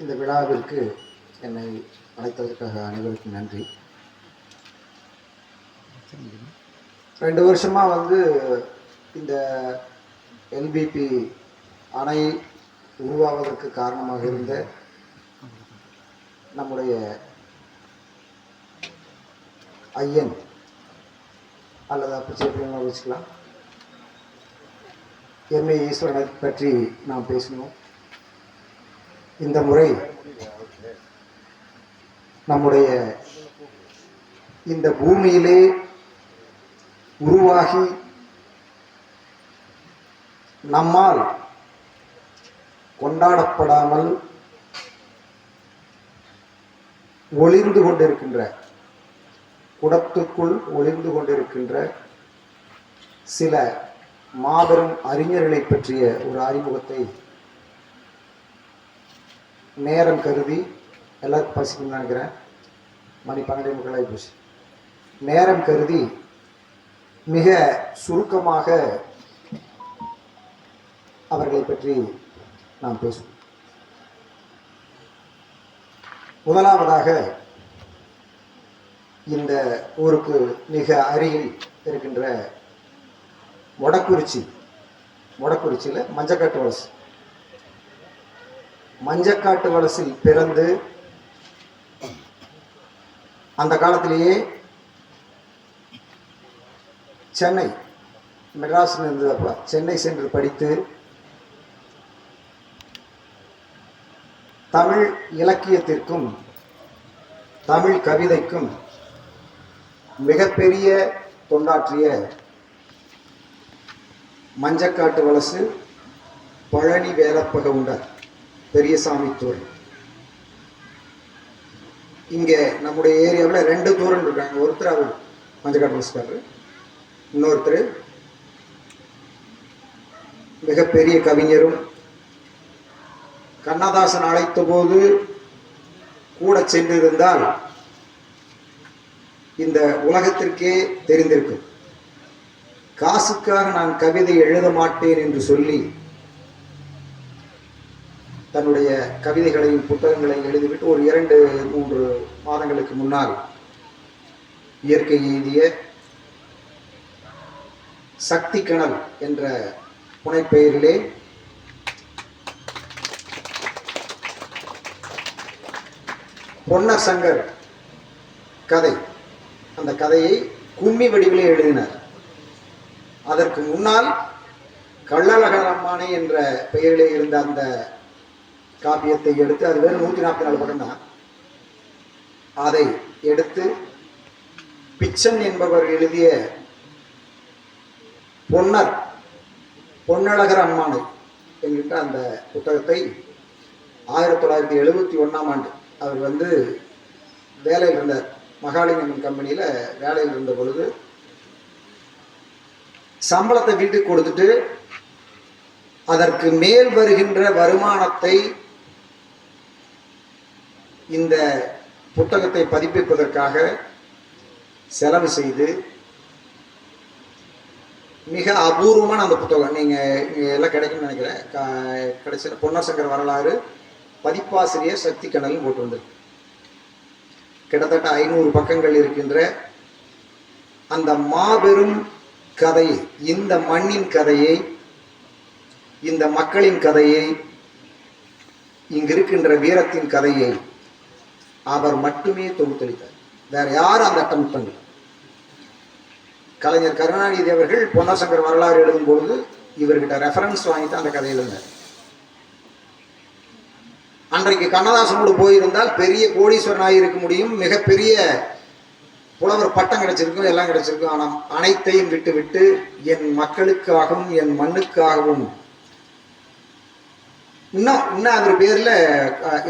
இந்த விழாவிற்கு என்னை அழைத்ததற்காக அனைவருக்கும் நன்றி. 2 வருஷமாக இந்த எல்பிபி அணை உருவாவதற்கு காரணமாக இருந்த நம்முடைய ஐயன் அல்லது அப்படி வச்சுக்கலாம் எம்ஏ ஈஸ்வரனை பற்றி நாம் பேசணும். இந்த முறை நம்முடைய இந்த பூமியிலே உருவாகி நம்மால் கொண்டாடப்படாமல் ஒளிர்ந்து கொண்டிருக்கின்ற குடத்துக்குள் ஒளிர்ந்து கொண்டிருக்கின்ற சில மாபெரும் அறிஞர்களை பற்றிய ஒரு அறிமுகத்தை நேரம் கருதி எல்லாரும் பசிக்கணும்னு நினைக்கிறேன். மணி 12:45 போச்சு. நேரம் கருதி மிக சுருக்கமாக அவர்களை பற்றி நாம் பேசுவோம். முதலாவதாக இந்த ஊருக்கு மிக அருகில் இருக்கின்ற மொடக்குறிச்சியில் மஞ்சக்காட்டு வலசில் பிறந்து அந்த காலத்திலேயே சென்னை மெட்ராஸில் இருந்தப்ப சென்னை சென்று படித்து தமிழ் இலக்கியத்திற்கும் தமிழ் கவிதைக்கும் மிகப்பெரிய தொண்டாற்றிய மஞ்சக்காட்டு வலசு பழனி வேலப்பக உண்டார் பெரியசாமி தூரன். இங்கே நம்முடைய ஏரியாவில் 2 தூரன் இருக்காங்க. ஒருத்தர் அவர் மஞ்சக்காட்டு வலசுக்காரர், இன்னொருத்தர் மிகப்பெரிய கவிஞரும் கண்ணதாசன் அழைத்த போது கூட சென்றிருந்தால் இந்த உலகத்திற்கே தெரிந்திருக்கும். காசுக்காக நான் கவிதை எழுத மாட்டேன் என்று சொல்லி தன்னுடைய கவிதைகளையும் புத்தகங்களையும் எழுதிவிட்டு ஒரு 2-3 மாதங்களுக்கு முன்னால் இயற்கை எழுதிய சக்தி கணல் என்ற புனைப்பெயரிலே பொன்னர் சங்கர் கதை, அந்த கதையை கும்மி வடிவிலே எழுதினார். அதற்கு முன்னால் கள்ளழகரம்மானை என்ற பெயரிலே இருந்த அந்த காப்பியத்தை எடுத்து, அது வெறும் 144 பக்கம் தான், அதை எடுத்து பிச்சன் என்பவர் எழுதிய பொன்னழகர் அம்மானை என்கின்ற அந்த புத்தகத்தை 1971ஆம் ஆண்டு அவர் வேலையில் இருந்தார். மகாலிங்கம் கம்பெனியில் வேலையில் இருந்த பொழுது சம்பளத்தை வீட்டுக்கு கொடுத்துட்டு அதற்கு மேல் வருகின்ற வருமானத்தை இந்த புத்தகத்தை பதிப்பிப்பதற்காக செலவு செய்து மிக அபூர்வமான அந்த புத்தகம், நீங்கள் எல்லாம் கிடைக்கும்னு நினைக்கிறேன், கடைசியில் பொன்னர் சங்கர் வரலாறு பதிப்பாசிரியர் சக்தி கணல் போட்டு வந்தது. கிட்டத்தட்ட 500 பக்கங்கள் இருக்கின்ற அந்த மாபெரும் கதையை, இந்த மண்ணின் கதையை, இந்த மக்களின் கதையை, இங்கு இருக்கின்ற வீரத்தின் கதையை அவர் மட்டுமே தொகுத்தளித்தார். வேற யாரும் அந்த அட்டம் பண்ணல. கலைஞர் கருணாநிதி அவர்கள் பொன்னர் சங்கர் வரலாறு எழுதும் பொழுது இவர்கிட்ட ரெஃபரன்ஸ் வாங்கிட்டு அந்த கதையில் இருந்தார். அன்றைக்கு கண்ணதாசனோடு போயிருந்தால் பெரிய கோடீஸ்வரனாக இருக்க முடியும், மிகப்பெரிய புலவர் பட்டம் கிடைச்சிருக்கும், எல்லாம் கிடைச்சிருக்கும். ஆனால் அனைத்தையும் விட்டு என் மக்களுக்காகவும் என் மண்ணுக்காகவும் இன்னும் அவர் பேரில்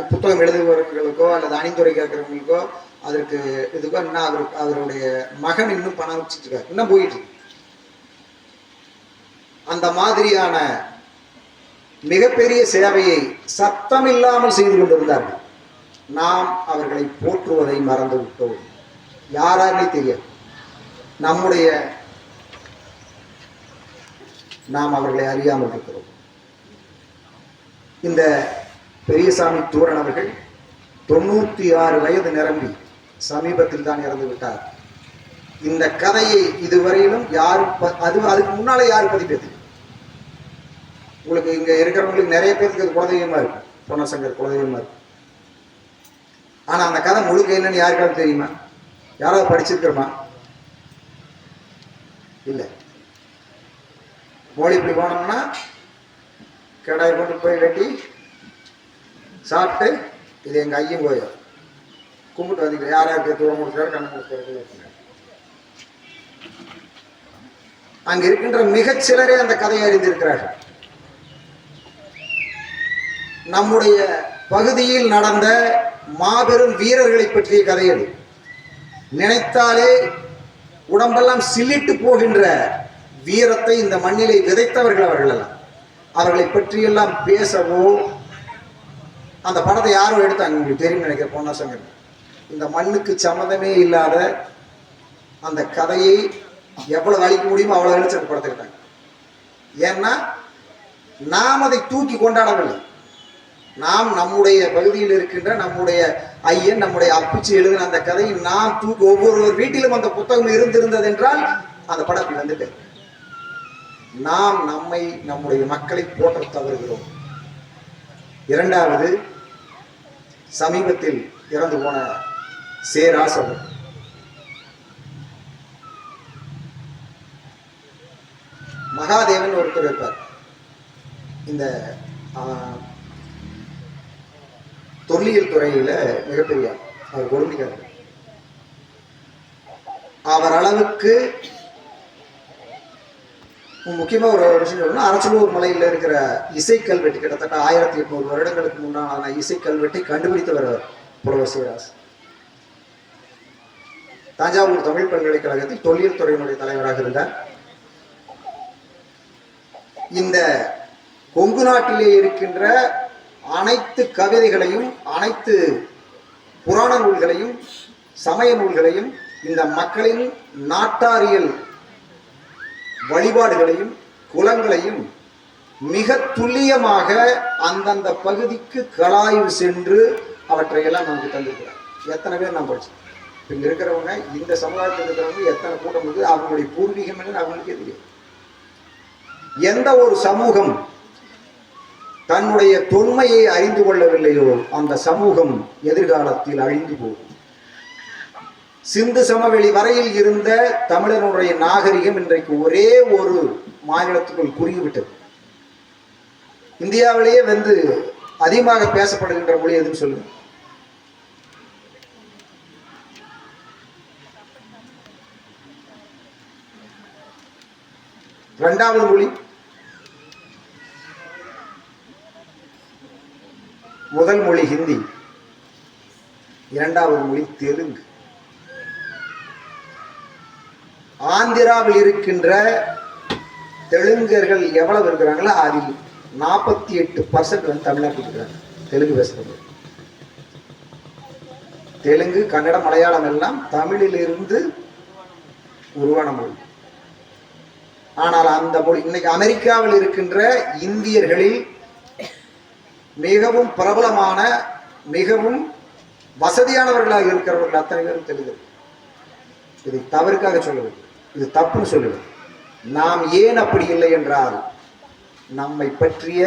புத்தகம் எழுதுபவர்களுக்கோ அல்லது அணிந்துரை கேட்கிறவங்களுக்கோ அதற்கு இதுக்கோ இன்னும் அவருடைய மகன் இன்னும் பணம் வச்சுட்டு இருக்காரு, இன்னும் போயிட்டு. அந்த மாதிரியான மிகப்பெரிய சேவையை சத்தம் இல்லாமல் செய்து கொண்டிருந்தார்கள். நாம் அவர்களை போற்றுவதை மறந்து விட்டோம். யாராருமே தெரியாது. நாம் அவர்களை அறியாமல் இருக்கிறோம். இந்த பெரியசாமி தூரன் அவர்கள் 96 வயது நிரம்பி சமீபத்தில் தான் இறந்து விட்டார். இந்த கதையை இதுவரையிலும் யாரும் அதுக்கு முன்னாலே யாரும் பதிப்பேது. உங்களுக்கு இங்க இருக்கிறவங்களுக்கு நிறைய பேருக்கு அது குலதெய்வமா இருக்கு, பொன்னசங்கர் குலதெய்வமா இருக்கு. ஆனா அந்த கதை முழுக்க என்னன்னு யாருக்காவது தெரியுமா? யாராவது படிச்சிருக்கிறோமா? இல்ல. மோடிப்படி போனோம்னா கடாய் கொண்டு போய் வெட்டி சாப்பிட்டு இது எங்க ஐயன் கோயில் கும்பிட்டு வந்தீங்க. யார் யாருக்கு தூரம் கொடுத்தாரு கண்ணு கொடுத்தாரு. அங்க இருக்கின்ற மிகச்சிலரே அந்த கதையை அறிந்திருக்கிறார்கள். நம்முடைய பகுதியில் நடந்த மாபெரும் வீரர்களை பற்றிய கதை அது. நினைத்தாலே உடம்பெல்லாம் சிலிட்டு போகின்ற வீரத்தை இந்த மண்ணிலே விதைத்தவர்கள் அவர்கள் எல்லாம். அவர்களை பற்றியெல்லாம் பேசவோ, அந்த படத்தை யாரும் எடுத்தாங்க உங்களுக்கு தெரியும் நினைக்கிற பொன்னசங்கர். இந்த மண்ணுக்கு சம்மதமே இல்லாத அந்த கதையை எவ்வளவு அழிக்க முடியுமோ அவ்வளவு அழிச்சு அந்த படத்தை எடுத்தாங்க. ஏன்னா நாம் அதை தூக்கி கொண்டாடவில்லை. நாம் நம்முடைய பகுதியில் இருக்கின்ற நம்முடைய ஐயன், நம்முடைய அப்பிச்சு எழுதின அந்த கதையை நாம் தூக்கி ஒவ்வொருவர் வீட்டிலும் அந்த புத்தகம் இருந்திருந்தது என்றால் அந்த படம் அப்படி வந்துட்டு. நாம் நம்மை நம்முடைய மக்களை போற்ற தவறுகிறோம். இரண்டாவது, சமீபத்தில் இறந்து போன சேராசவர். மகாதேவன் ஒருத்தர் இருப்பார். இந்த தொல்லியல் துறையில மிகப்பெரிய அவர் கொடுமைக்காரர். அவர் அளவுக்கு முக்கியமா ஒரு விஷயம் சொல்லணும். அரசலூர் மலையில் இருக்கிற இசைக்கல்வெட்டு கிட்டத்தட்ட 1800 வருடங்களுக்கு முன்னான இசைக்கல்வெட்டை கண்டுபிடித்தவர் புலவர் சிவராஸ். தஞ்சாவூர் தமிழ் பல்கலைக்கழகத்தில் தொல்லியல் துறையினுடைய தலைவராக இருந்தார். இந்த கொங்கு நாட்டிலே இருக்கின்ற அனைத்து கவிதைகளையும், அனைத்து புராண நூல்களையும், சமய நூல்களையும், இந்த மக்களின் நாட்டாரியல் வழிபாடுகளையும் குலங்களையும் மிக துல்லியமாக அந்தந்த பகுதிக்கு கலாய்வு சென்று அவற்றையெல்லாம் நமக்கு தந்திருக்கிறார். எத்தனை பேர் நாம் படிச்சோம். இங்க இருக்கிறவங்க, இந்த சமுதாயத்தில் இருக்கிறவங்க எத்தனை கூட்டம் இருக்குது, அவங்களுடைய பூர்வீகம் என்னன்னு அவங்களுக்கே தெரியும். எந்த ஒரு சமூகம் தன்னுடைய தொன்மையை அறிந்து கொள்ளவில்லையோ அந்த சமூகம் எதிர்காலத்தில் அழிந்து போகும். சிந்து சமவெளி வரையில் இருந்த தமிழனுடைய நாகரிகம் இன்றைக்கு ஒரே ஒரு மாநிலத்துக்குள் குறுகிவிட்டது. இந்தியாவிலேயே வந்து அதிகமாக பேசப்படுகின்ற மொழி எதுன்னு சொல்லுங்க. இரண்டாவது மொழி, முதல் மொழி ஹிந்தி, இரண்டாவது மொழி தெலுங்கு. ஆந்திராவில் இருக்கின்ற தெலுங்கர்கள் எவ்வளவு இருக்கிறாங்களோ அதில் 48% வந்து தமிழ்நாட்டில் இருக்கிறாங்க தெலுங்கு பேசுறது. தெலுங்கு, கன்னடம், மலையாளம் எல்லாம் தமிழில் இருந்து உருவான மொழி. ஆனால் அந்த மொழி இன்னைக்கு அமெரிக்காவில் இருக்கின்ற இந்தியர்களில் மிகவும் பிரபலமான, மிகவும் வசதியானவர்களாக இருக்கிறவர்கள் அத்தனை பேரும் தெலுங்கு. இதை தவறுக்காக சொல்லவில்லை, இது தப்புன்னு சொல்லுவேன். நாம் ஏன் அப்படி இல்லை என்றால், நம்மை பற்றிய,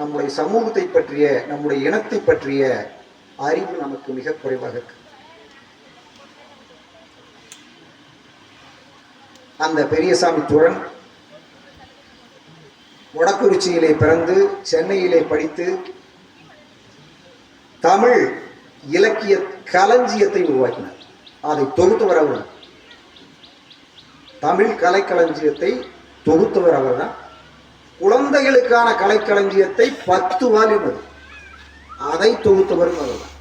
நம்முடைய சமூகத்தை பற்றிய, நம்முடைய இனத்தை பற்றிய அறிவு நமக்கு மிக குறைவாக இருக்கு. அந்த பெரியசாமி தூரன் வடக்குறிச்சியிலே பிறந்து சென்னையிலே படித்து தமிழ் இலக்கிய களஞ்சியத்தை உருவாக்கினார். அதை தொகுத்தவர் அவர். தமிழ் கலைக்களஞ்சியத்தை தொகுத்தவர் அவர் தான். குழந்தைகளுக்கான கலைக்களஞ்சியத்தை 10 வால்யூம் அதை தொகுத்தவரும் அவர் தான்.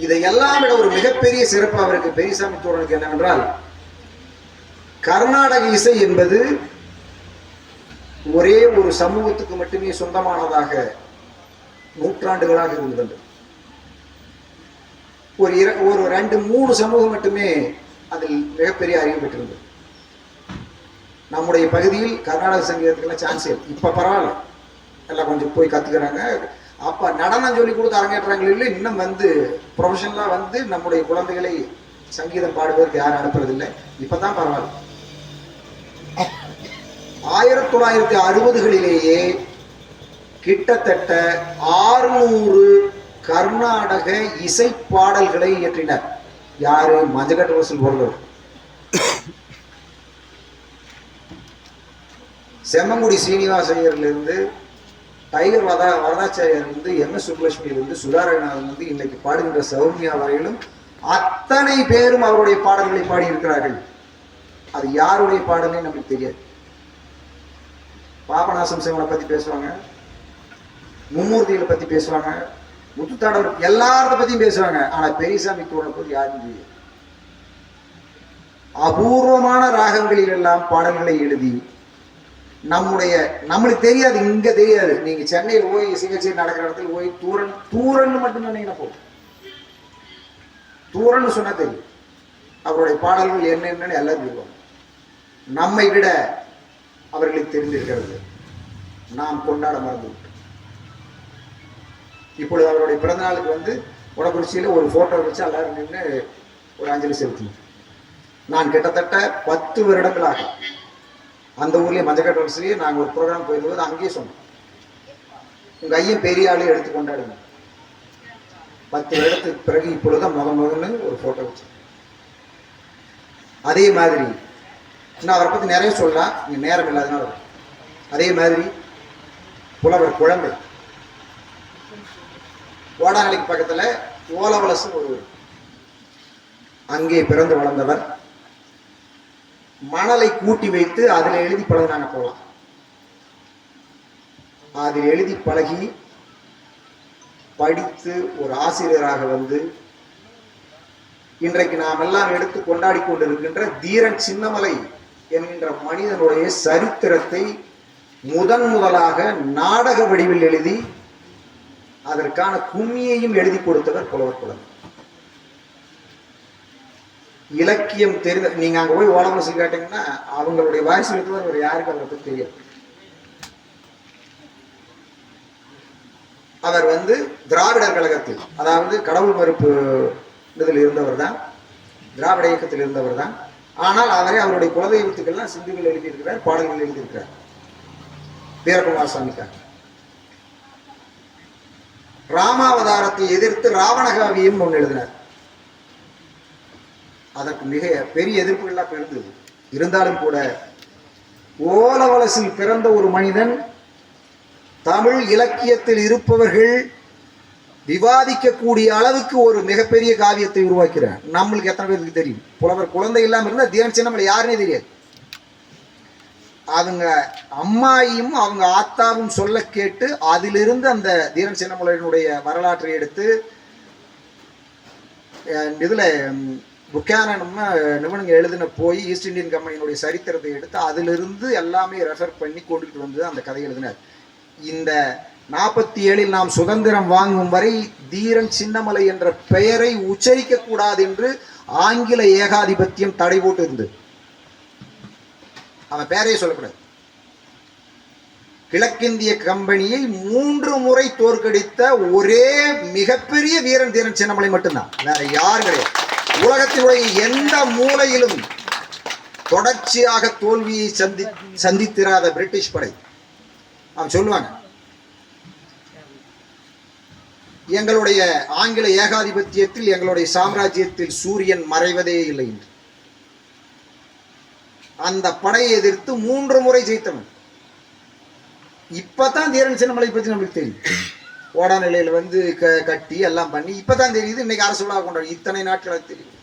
இதையெல்லாம் விட ஒரு மிகப்பெரிய சிறப்பு அவருக்கு, பெரியசாமி தூரனுக்கு என்னவென்றால், கர்நாடக இசை என்பது ஒரே ஒரு சமூகத்துக்கு மட்டுமே சொந்தமானதாக நூற்றாண்டுகளாக இருந்தது. ஒரு 2-3 சமூகம் மட்டுமே அதில் மிகப்பெரிய அறிவு பெற்றிருந்தது. நம்முடைய பகுதியில் கர்நாடக சங்கீதத்துக்குள்ள சான்ஸ் இப்ப பரவாயில்ல, எல்லாம் கொஞ்சம் போய் கற்றுக்கிறாங்க. அப்போ நடனம் சொல்லி கொடுத்து அரங்கேற்றாங்களே இல்லை, இன்னும் வந்து ப்ரொஃபஷனலாக வந்து நம்முடைய குழந்தைகளை சங்கீதம் பாடுவதற்கு யாரும் அனுப்புறதில்லை. இப்போ தான் பரவாயில்ல. 1960களிலேயே கிட்டத்தட்ட 600 கர்நாடக இசை பாடல்களை இயற்றினார். யாரு? மஞ்சக்கட்டு வசூல் போடுறவர். செம்மங்குடி சீனிவாசையர்லேருந்து, டைகர் வரதாச்சாரியர்லேருந்து, MS சுப்புலட்சுமியிலிருந்து, சுதாரநாதன்லேருந்து, இன்னைக்கு பாடுகின்ற சௌமியா வரையிலும் அத்தனை பேரும் அவருடைய பாடல்களை பாடியிருக்கிறார்கள். அது யாருடைய பாடல்னே நமக்கு தெரியாது. பாபநாசம் சிவனை பத்தி பேசுவாங்க, மும்மூர்த்திகளை பத்தி பேசுவாங்க, முத்துத்தாடவர் எல்லாரத பத்தியும் பேசுவாங்க. ஆனா பெரியசாமி தோழனை பத்தி யாரும் தெரியாது. அபூர்வமான ராகங்களில் எல்லாம் பாடல்களை எழுதி நம்மளுக்கு தெரியாது, இங்க தெரியாது. நீங்க சென்னையில் போய் சிகிச்சை நடக்கிற இடத்துல போய் தூரன் மட்டும் நினைக்கிற போகும். தூரன்னு சொன்னா தெரியும் அவருடைய பாடல்கள் என்னன்னு எல்லாரும் சொல்லுவாங்க. நம்மை விட அவர்களுக்கு தெரிந்திருக்கிறது. நாம் கொண்டாட மறந்து. இப்பொழுது அவருடைய பிறந்த நாளுக்கு வந்து உடக்குறிச்சியில் ஒரு போட்டோ வச்சு எல்லாரும் நின்று ஒரு அஞ்சலி செலுத்தணும். நான் கிட்டத்தட்ட 10 வருடங்களாக அந்த ஊர்லேயே மஞ்சக்கட்டவரசிலேயே நாங்கள் ஒரு ப்ரோக்ராம் போயிருந்தது. அங்கேயே சொன்னோம், உங்க ஐயன் பெரிய ஆளு எடுத்து கொண்டாடுங்க. 10 வருடத்துக்கு பிறகு இப்பொழுதுதான் முதல்ல ஒரு போட்டோ வச்சு. அதே மாதிரி நான் அவரை பற்றி நிறைய சொல்லலாம், இங்கே நேரம் இல்லாதனால. அதே மாதிரி புலவர் குழந்தை ஓடாநிலைக்கு பக்கத்தில் ஓலவலசு ஒரு அங்கே பிறந்து வளர்ந்தவர். மணலை கூட்டி வைத்து அதில் எழுதி பழகினாங்க போகலாம். அதில் எழுதி பழகி படித்து ஒரு ஆசிரியராக வந்து இன்றைக்கு நாம் எல்லாம் எடுத்து கொண்டாடி கொண்டிருக்கின்ற தீரன் சின்னமலை என்கின்ற மனிதனுடைய சரித்திரத்தை முதலாக நாடக வடிவில் எழுதி அதற்கான கும்மியையும் எழுதி கொடுத்தவர் புலவர் குழந்தை. இலக்கியம் தெரிந்த நீங்க அங்க போய் ஓலவலசு கேட்டீங்கன்னா அவங்களுடைய வாரிசு எழுத்துவர் வேறு யாருக்கு அவரை பற்றி தெரியாது. அவர் வந்து திராவிடர் கழகத்தில், அதாவது கடவுள் மறுப்பு இதில் இருந்தவர் தான், திராவிட இயக்கத்தில் இருந்தவர் தான். ஆனால் அவரே அவருடைய குலதெய்வத்துக்கெல்லாம் சிந்துகள் எழுதியிருக்கிறார், பாடல்கள் எழுதியிருக்கிறார். வீரகுமார் சாமிக்காக ராமாவதாரத்தை எதிர்த்து ராவணகாவியம் ஒன்று எழுதினார். அதற்கு மிக பெரிய எதிர்ப்புகள்லாம் இருந்தது. இருந்தாலும் கூட ஓலவலசில் பிறந்த ஒரு மனிதன் தமிழ் இலக்கியத்தில் இருப்பவர்கள் விவாதிக்கக்கூடிய அளவுக்கு ஒரு மிகப்பெரிய காவியத்தை உருவாக்கிறார். நம்மளுக்கு எத்தனை பேருக்கு தெரியும்? புலவர் குழந்தை இல்லாமல் இருந்தால் தீரன் சின்னமலை யாருன்னே தெரியாது. அவங்க அம்மாயும் அவங்க ஆத்தாவும் சொல்ல கேட்டு அதிலிருந்து அந்த தீரன் சின்னமலையினுடைய வரலாற்றை எடுத்து இதுல புக்கானனும் நிபுணங்க எழுதின போய் ஈஸ்ட் இந்தியன் கம்பெனியினுடைய சரித்திரத்தை எடுத்து அதிலிருந்து எல்லாமே ரெஃபர் பண்ணி கொண்டுகிட்டு வந்து அந்த கதை எழுதினார். இந்த 47 நாம் சுதந்திரம் வாங்கும் வரை தீரன் சின்னமலை என்ற பெயரை உச்சரிக்க கூடாது என்று ஆங்கில ஏகாதிபத்தியம் தடை போட்டு இருந்தது. அவன் பேரையே சொல்லக்கூடாது. கிழக்கிந்திய கம்பெனியை 3 முறை தோற்கடித்த ஒரே மிகப்பெரிய வீரன் தீரன் சின்னமலை மட்டும்தான், வேற யாரும் கிடையாது. உலகத்தினுடைய எந்த மூலையிலும் தொடர்ச்சியாக தோல்வியை சந்தித்திராத பிரிட்டிஷ் படை. அவன் சொல்லுவாங்க, எங்களுடைய ஆங்கில ஏகாதிபத்தியத்தில் எங்களுடைய சாம்ராஜ்யத்தில் சூரியன் மறைவதே இல்லை என்று. அந்த படையை எதிர்த்து 3 முறை ஜெயித்தவன். இப்பதான் தீரன் சின்னமலை பற்றி நம்மளுக்கு தெரியும். ஓடா நிலையில வந்து கட்டி எல்லாம் பண்ணி இப்பதான் தெரியுது. இன்னைக்கு அரசு விழா கொண்டாடு, இத்தனை நாட்கள் தெரியும்.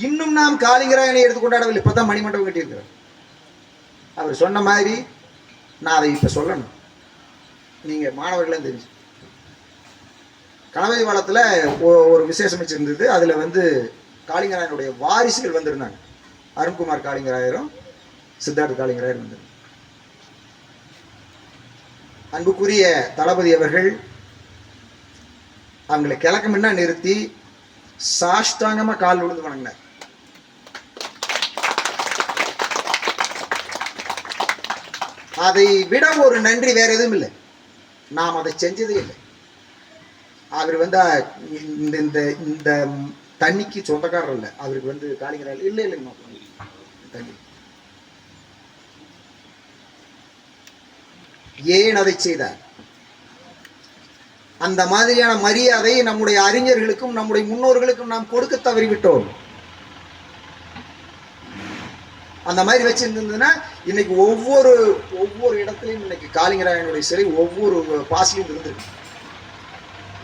இன்னும் நாம் காளிங்கராயனை எடுத்து கொண்டாடவில்லை. இப்பதான் மணிமண்டபம் கட்டியிருக்கிறார். அவர் சொன்ன மாதிரி நான் அதை இப்ப சொல்லணும், நீங்க மாணவர்களே தெரிஞ்சு. கணபதி பாலத்தில் ஒரு விசேஷம் வச்சிருந்தது. அதுல வந்து காளிங்கராயனுடைய வாரிசுகள் வந்திருந்தாங்க. அருண்குமார் காளிங்கராயரும் சித்தார்த்த காளிங்கராயர் வந்தார். அன்புக்குரிய தளபதி அவர்கள் அவங்களை கிழக்கு முன்னா நிறுத்தி சாஷ்டாங்கமா கால் விழுந்து வணங்கினார். அதை விட ஒரு நன்றி வேற எதுவும் இல்லை. நாம் அதை செஞ்சதே இல்லை. அவர் வந்து இந்த இந்த இந்த தண்ணிக்கு சொந்தக்காரர் இல்லை. அவருக்கு வந்து காலிங்கரால் இல்லை இல்லைங்க தண்ணி. ஏன் அதை செய்தார்? அந்த மாதிரியான மரியாதை நம்முடைய அறிஞர்களுக்கும் நம்முடைய முன்னோர்களுக்கும் நாம் கொடுக்க தவறிவிட்டோம். அந்த மாதிரி வச்சிருந்ததுன்னா இன்னைக்கு ஒவ்வொரு இடத்துலையும் இன்னைக்கு காளிங்கராயனுடைய சிலை ஒவ்வொரு பாசிலையும் இருந்திருக்கு.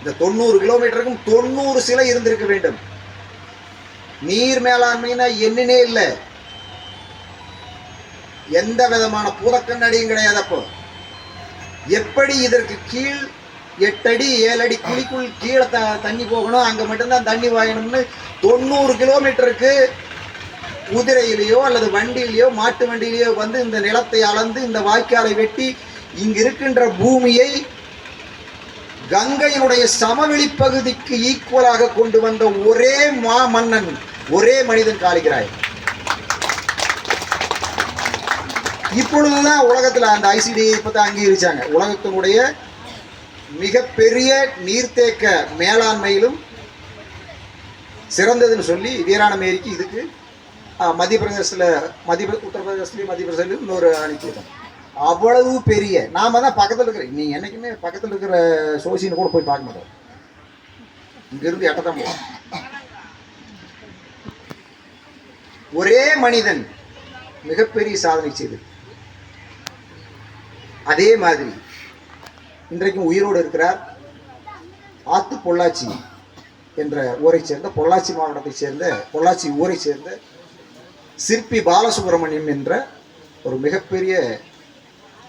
இந்த 90 கிலோமீட்டருக்கும் 90 சிலை இருந்திருக்க வேண்டும். நீர் மேலாண்மைனா என்னன்னே இல்லை, எந்த விதமான பூதக்கண்ணடியும் கிடையாது. அப்போ எப்படி இதற்கு கீழ் 8 அடி 7 அடி குழிக்குள் கீழே தண்ணி போகணும், அங்க மட்டும்தான் தண்ணி வாயணும்னு 90 கிலோமீட்டருக்கு குதிரையிலேயோ அல்லது வண்டியிலேயோ மாட்டு வண்டியிலேயோ வந்து இந்த நிலத்தை அளந்து இந்த வாய்க்காலை வெட்டி இங்கு இருக்கின்ற பூமியை கங்கையினுடைய சமவெளி பகுதிக்கு ஈக்குவலாக கொண்டு வந்த ஒரே மன்னன், ஒரே மனிதன் காளிங்கராயன். இப்பொழுதுதான் உலகத்துல அந்த ஐசிடி இப்பதான் அங்கீகரிச்சாங்க. உலகத்தினுடைய மிகப்பெரிய நீர்த்தேக்க மேலாண்மையிலும் சிறந்ததுன்னு சொல்லி வீராணம் ஏரிக்கு இதுக்கு மத்திய உத்தரப்பிரதேசத்துலையும் மத்திய பிரதேசத்துலையும் இன்னொரு அனுப்பிவிட்டோம். அவ்வளவு பெரிய நாம தான் பக்கத்தில் இருக்கிற, நீங்க என்னைக்குமே பக்கத்தில் இருக்கிற சோசியன்னு கூட போய் பார்க்க மாட்டோம். இங்கிருந்து எட்டதான் போவோம். ஒரே மனிதன் மிகப்பெரிய சாதனை செய்து. அதே மாதிரி இன்றைக்கும் உயிரோடு இருக்கிறார். ஆத்து பொள்ளாச்சி என்ற ஊரை சேர்ந்த, பொள்ளாச்சி மாவட்டத்தை சேர்ந்த, பொள்ளாச்சி ஊரை சேர்ந்த சிற்பி பாலசுப்ரமணியம் என்ற ஒரு மிகப்பெரிய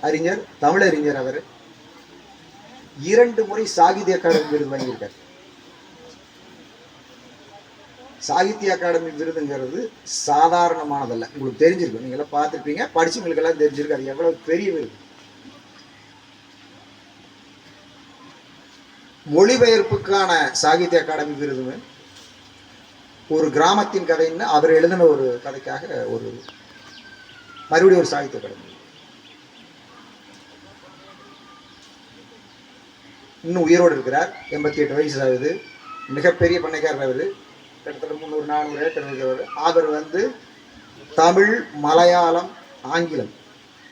அறிஞர், தமிழறிஞர். அவர் 2 முறை சாகித்ய அகாடமி விருது வாங்கியிருக்கார். சாகித்ய அகாடமி விருதுங்கிறது சாதாரணமானதல்ல. உங்களுக்கு தெரிஞ்சிருக்கும், நீங்க எல்லாம் பார்த்துருப்பீங்க, படிச்சவங்களுக்கு எல்லாம் தெரிஞ்சிருக்கு அது எவ்வளவு பெரிய விருது. மொழிபெயர்ப்புக்கான சாகித்ய அகாடமி விருது, ஒரு கிராமத்தின் கதைன்னு அவர் எழுதின ஒரு கதைக்காக ஒரு மறுபடியும் ஒரு சாகித்ய அகாடமி. இன்னும் உயிரோடு இருக்கிறார். 88 வயசு ஆகுது. மிகப்பெரிய பண்ணைக்காரர். அவர் கிட்டத்தட்ட 300-400 ஏக்கர் இருக்கிறவர். அவர் வந்து தமிழ், மலையாளம், ஆங்கிலம்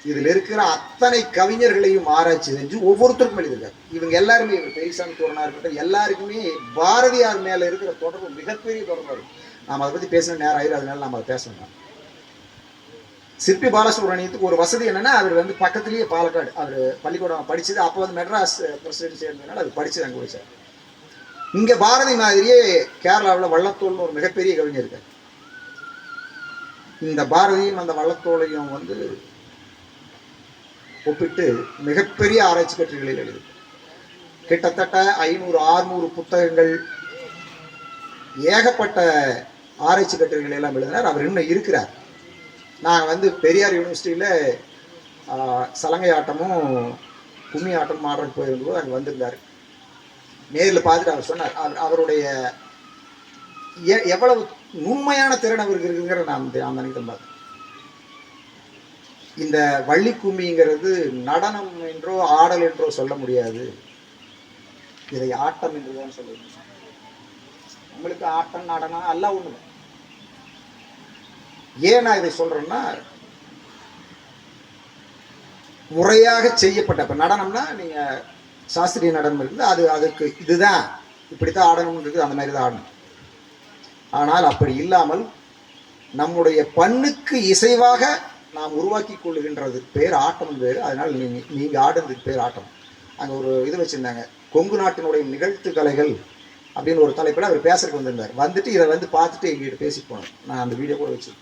இதில் இருக்கிற அத்தனை கவிஞர்களையும் ஆராய்ச்சி செஞ்சு ஒவ்வொருத்தருக்கும் எழுதியிருக்காரு. இவங்க எல்லாருமே, பெரியசாமி தோரணா இருக்கட்டும், எல்லாருக்குமே பாரதியார் மேல இருக்கிற தொடர்பு மிகப்பெரிய தொடர்பு இருக்கும். நாம் அதை பற்றி பேசின நேரம் ஆயிரும், அதனால நம்ம அதை பேசணும். சிற்பி பாலசுப்ரமணியத்துக்கு ஒரு வசதி என்னன்னா, அவர் வந்து பக்கத்துலேயே பாலக்காடு, அவர் பள்ளிக்கூடம் படிச்சது. அப்போ வந்து மெட்ராஸ் பிரசிடென்சி இருந்ததுனால அது படிச்சது அங்கே வச்சார். இங்க பாரதி மாதிரியே கேரளாவில் வள்ளத்தோல்னு ஒரு மிகப்பெரிய கவிஞர் இருக்கார். இந்த பாரதியும் அந்த வள்ளத்தோலையும் வந்து ஒப்பிட்டு மிகப்பெரிய ஆராய்ச்சி கட்டுரைகளில் எழுது. கிட்டத்தட்ட 500-600 புத்தகங்கள், ஏகப்பட்ட ஆராய்ச்சி கட்டுரைகள் எல்லாம் எழுதினார். அவர் இன்னும் இருக்கிறார். நான் வந்து பெரியார் யூனிவர்சிட்டியில் சலங்கை ஆட்டமும் கும்மி ஆட்டமும் ஆடுறதுக்கு போயிருந்தபோது அங்கே வந்திருந்தார். நேரில் பார்த்துட்டு அவர் சொன்னார், அவருடைய எவ்வளவு உண்மையான திறன் அவருக்கு இருக்குங்கிற நான் அந்த நினைத்தேன் பார்த்தேன். இந்த வள்ளி கும்மிங்கிறது நடனம் என்றோ ஆடல் என்றோ சொல்ல முடியாது, இதை ஆட்டம் என்றுதான் சொல்லுங்க. உங்களுக்கு ஆட்டம் நடனம் எல்லாம் ஒண்ணு. ஏன் நான் இதை சொல்றேன்னா, முறையாக செய்யப்பட்ட, இப்ப நடனம்னா நீங்க சாஸ்திரிய நடனம் இருக்குது, அதுக்கு இதுதான் இப்படித்தான் ஆடணும் இருக்குது, அந்த மாதிரி தான் ஆடணும். ஆனால் அப்படி இல்லாமல் நம்முடைய பண்ணுக்கு இசைவாக நாம் உருவாக்கி கொள்ளுகின்றது பேர் ஆட்டம் பேர். அதனால் நீங்க ஆடுறதுக்கு பேர் ஆட்டம். அங்கே ஒரு இது வச்சிருந்தாங்க, கொங்கு நாட்டினுடைய நிகழ்த்து கலைகள் அப்படின்னு ஒரு தலைப்பில் அவர் பேசுறதுக்கு வந்திருந்தார். வந்துட்டு இதை வந்து பார்த்துட்டு எங்கிட்ட பேசி போனார். நான் அந்த வீடியோ கூட வச்சு,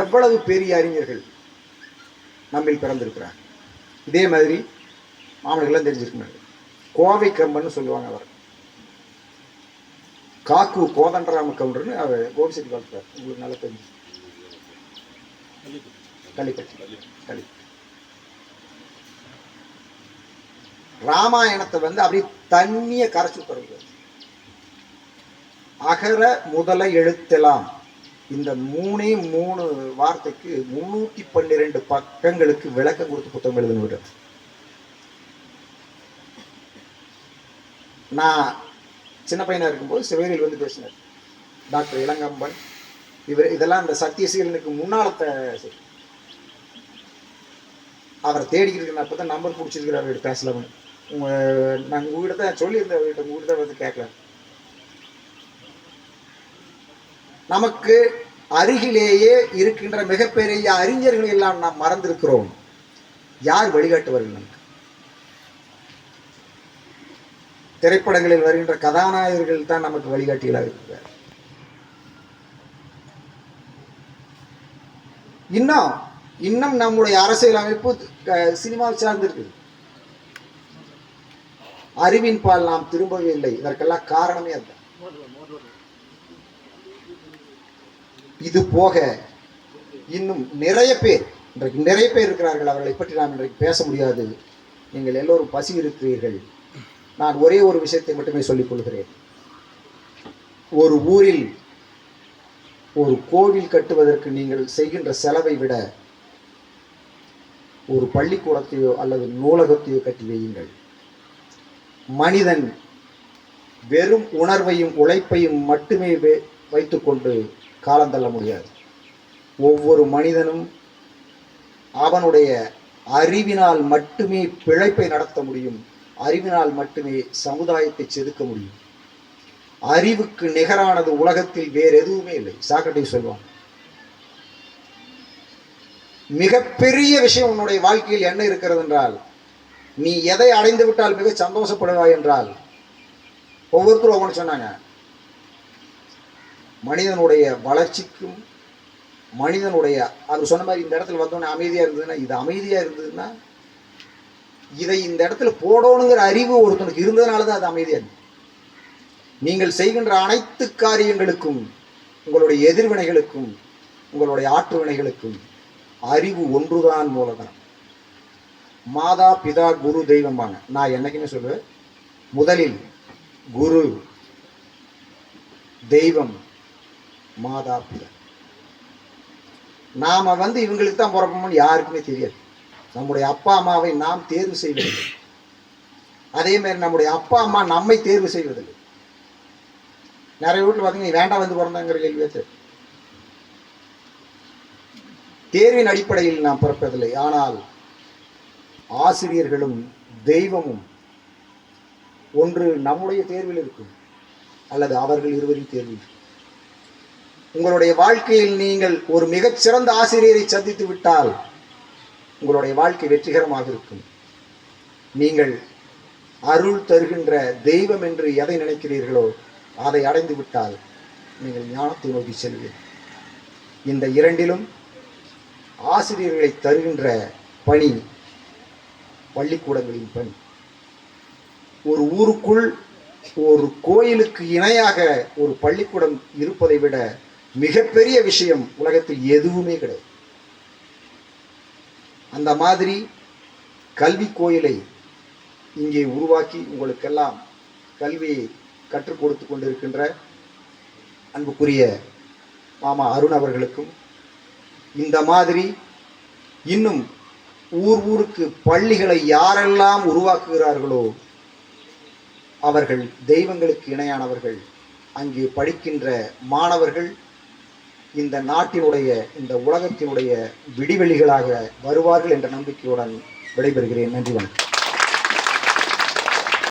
எவ்வளவு பெரிய அறிஞர்கள் நம்மில் பிறந்திருக்கிறார். இதே மாதிரி மாமனிகள்லாம் தெரிஞ்சிருக்கிறாங்க. கோவை கம்பன்னு சொல்லுவாங்க. அவர் காக்கு கோதண்டராம கவுண்டர்னு அவர் கோபிசெட்டி வளர்த்தார். உங்களுக்கு நல்லா தெரிஞ்சு களி ராமாயணத்தை வந்து அப்படியே தண்ணிய கரைச்சு தருவார். அகர முதல எழுத்தெல்லாம் இந்த 3 வார்த்தைக்கு 312 பக்கங்களுக்கு விளக்கம் கொடுத்து புத்தகம் எழுதினவர். நான் சின்ன பையனா இருக்கும்போது சிவகரியில் வந்து பேசினார் டாக்டர் இளங்கம்பன். இதெல்லாம் இந்த சத்தியசீலனுக்கு முன்னாலத்தை அவரை தேடிக்கிட்டு அப்போ தான் நம்பர் பிடிச்சிருக்கிறார். அவர்கிட்ட பேசலாம்னு நான் உங்ககிட்ட தான் சொல்லியிருந்தேன். அவர்கிட்ட உங்ககிட்ட வந்து கேட்கலாம். நமக்கு அருகிலேயே இருக்கின்ற மிகப்பெரிய அறிஞர்கள் எல்லாம் நாம் மறந்திருக்கிறோம். யார் வழிகாட்டுவார்கள்? நமக்கு திரைப்படங்களில் வருகின்ற கதாநாயகர்கள் தான் நமக்கு வழிகாட்டிகளாக இருக்கிறார். இன்னும் நம்முடைய அரசியல் அமைப்பு சினிமாவை சார்ந்திருக்கு. அறிவின் பால் நாம் திரும்பவே இல்லை. இதற்கெல்லாம் காரணமே அதுதான். இது போக இன்னும் நிறைய பேர் இருக்கிறார்கள். அவர்களை பற்றி நாம் இன்றைக்கு பேச முடியாது. நீங்கள் எல்லோரும் பசி இருக்கிறீர்கள். நான் ஒரே ஒரு விஷயத்தை மட்டுமே சொல்லிக் கொள்கிறேன். ஒரு ஊரில் ஒரு கோவில் கட்டுவதற்கு நீங்கள் செய்கின்ற செலவை விட ஒரு பள்ளிக்கூடத்தையோ அல்லது நூலகத்தையோ கட்டி வையுங்கள். மனிதன் வெறும் உணர்வையும் உழைப்பையும் மட்டுமே வைத்துக்கொண்டு காலந்தள்ள முடியாது. ஒவ்வொரு மனிதனும் அவனுடைய அறிவினால் மட்டுமே பிழைப்பை நடத்த முடியும். அறிவினால் மட்டுமே சமுதாயத்தை செதுக்க முடியும். அறிவுக்கு நிகரானது உலகத்தில் வேறு எதுவுமே இல்லை. சாக்ரட்டிஸ் சொல்வான், மிகப்பெரிய விஷயம் உன்னுடைய வாழ்க்கையில் என்ன இருக்கிறது என்றால், நீ எதை அடைந்து விட்டால் மிக சந்தோஷப்படுவாய் என்றால், ஒவ்வொருத்தரும் ஒவ்வொன்று சொன்னாங்க. மனிதனுடைய வளர்ச்சிக்கும் மனிதனுடைய அவர் சொன்ன மாதிரி இந்த இடத்துல வந்தோடனே அமைதியா இருந்ததுன்னா, இது அமைதியா இருந்ததுன்னா, இதை இந்த இடத்துல போடணுங்கிற அறிவு ஒருத்தனுக்கு இருந்ததுனால தான் அது அமைதியா இருக்கு. நீங்கள் செய்கின்ற அனைத்து காரியங்களுக்கும், உங்களுடைய எதிர்வினைகளுக்கும், உங்களுடைய ஆற்று வினைகளுக்கும் அறிவு ஒன்றுதான் மூலதனம். மாதா பிதா குரு தெய்வம்பாங்க. நான் என்னைக்குமே சொல்லுவேன், முதலில் குரு, தெய்வம், மாதா பிதா. நாம இவங்களுக்கு தான் பிறப்போம்னு யாருக்குமே தெரியாது. நம்முடைய அப்பா அம்மாவை நாம் தேர்வு செய்வதில்லை. அதே மாதிரி நம்முடைய அப்பா அம்மா நம்மை தேர்வு செய்வதில்லை. நிறைய வீட்டில் பார்த்தீங்கன்னா வேண்டாம் வந்து பிறந்தாங்கிற கேள்வியே தேர்வின் அடிப்படையில் நாம் பிறப்பதில்லை. ஆனால் ஆசிரியர்களும் தெய்வமும் ஒன்று நம்முடைய தேர்வில் இருக்கும், அல்லது அவர்கள் இருவரின் தேர்வில். உங்களுடைய வாழ்க்கையில் நீங்கள் ஒரு மிகச்சிறந்த ஆசிரியரை சந்தித்து விட்டால் உங்களுடைய வாழ்க்கை வெற்றிகரமாக இருக்கும். நீங்கள் அருள் தருகின்ற தெய்வம் என்று எதை நினைக்கிறீர்களோ அதை அடைந்து விட்டால் நீங்கள் ஞானத்தை நோக்கி செல்வீர்கள். இந்த இரண்டிலும் ஆசிரியர்களை தருகின்ற பணி பள்ளிக்கூடங்களின் பணி. ஒரு ஊருக்குள் ஒரு கோயிலுக்கு இணையாக ஒரு பள்ளிக்கூடம் இருப்பதை விட மிகப்பெரிய விஷயம் உலகத்தில் எதுவுமே கிடையாது. அந்த மாதிரி கல்வி கோயிலை இங்கே உருவாக்கி உங்களுக்கெல்லாம் கல்வியை கற்றுக் கொடுத்து கொண்டிருக்கின்ற அன்புக்குரிய மாமா அருண் அவர்களுக்கும், இந்த மாதிரி இன்னும் ஊருக்கு பள்ளிகளை யாரெல்லாம் உருவாக்குகிறார்களோ அவர்கள் தெய்வங்களுக்கு இணையானவர்கள். அங்கே படிக்கின்ற மாணவர்கள் இந்த நாட்டினுடைய, இந்த உலகத்தினுடைய விடிவெளிகளாக வருவார்கள் என்ற நம்பிக்கையுடன் விடைபெறுகிறேன். நன்றி, வணக்கம்.